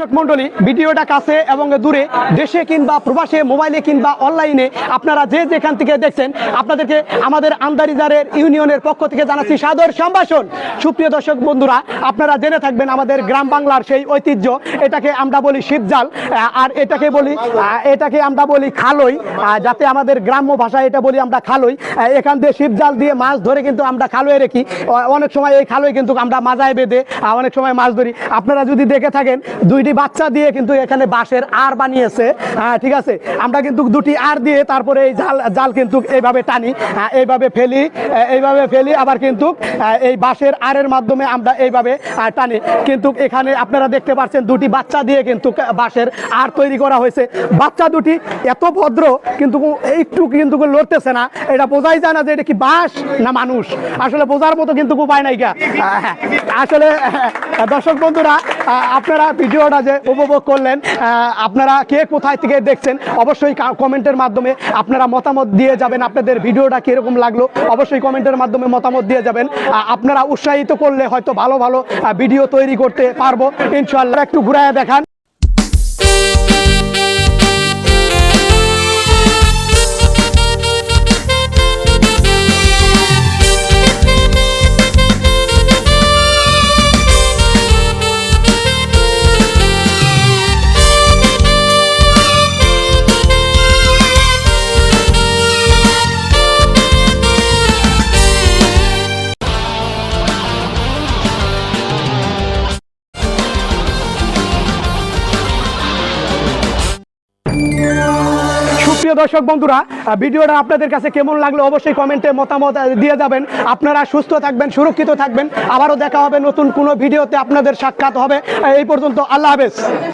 দর্শক মণ্ডলী, ভিডিওটা কাছে এবং দূরে, দেশে কিংবা প্রবাসে, মোবাইলে কিংবা অনলাইনে আপনারা যে যেখান থেকে দেখছেন, আপনাদেরকে আমাদের আন্দারিজারের ইউনিয়নের পক্ষ থেকে জানাচ্ছি সাদর সম্ভাষণ। সুপ্রিয় দর্শক বন্ধুরা, আপনারা জেনে থাকবেন আমাদের গ্রাম বাংলার সেই ঐতিহ্য, এটাকে আমরা বলি শিবজাল, আর এটাকে আমরা বলি খালই, যাতে আমাদের গ্রাম্য ভাষায় এটা বলি আমরা খালই। এখান দিয়ে শিবজাল দিয়ে মাছ ধরে কিন্তু আমরা খালয়ে রেখি। অনেক সময় এই খালই কিন্তু আমরা মাজায় বেঁধে অনেক সময় মাছ ধরি। আপনারা যদি দেখে থাকেন, দুইটি বাচ্চা দিয়ে কিন্তু এখানে বাঁশের আর বানিয়েছে। ঠিক আছে, আমরা কিন্তু দুটি আর দিয়ে তারপরে এই জাল কিন্তু এইভাবে টানি, এইভাবে ফেলি, আবার কিন্তু এই বাঁশের আরের মাধ্যমে আমরা এইভাবে টানি। কিন্তু এখানে আপনারা দেখতে পাচ্ছেন দুটি বাচ্চা দিয়ে কিন্তু বাঁশের আর তৈরি করা হয়েছে। বাচ্চা দুটি এত ভদ্র, কিন্তু একটু কিন্তু লড়তেছে না। এটা বোঝাই যায় না যে এটা কি বাঁশ না মানুষ, আসলে বোঝার মতো কিন্তু উপায় নাই। আসলে দর্শক বন্ধুরা, আপনারা ভিডিওটা যে উপভোগ করলেন, আপনারা কে কোথায় থেকে দেখছেন অবশ্যই কমেন্টের মাধ্যমে আপনারা মতামত দিয়ে যাবেন। আপনাদের ভিডিওটা কিরকম লাগলো অবশ্যই কমেন্টের মাধ্যমে মতামত দিয়ে যাবেন। আপনারা উৎসাহিত করলে হয়তো ভালো ভালো ভিডিও তৈরি করতে পারবো ইনশাআল্লাহ। একটু ঘুরায় দেখান। প্রিয় দর্শক বন্ধুরা, ভিডিওটা আপনাদের কাছে কেমন লাগলো অবশ্যই কমেন্টে মতামত দিয়ে যাবেন। আপনারা সুস্থ থাকবেন, সুরক্ষিত থাকবেন। আবারও দেখা হবে নতুন কোনো ভিডিওতে, আপনাদের সাক্ষাৎ হবে। এই পর্যন্ত আল্লাহ হাফেজ।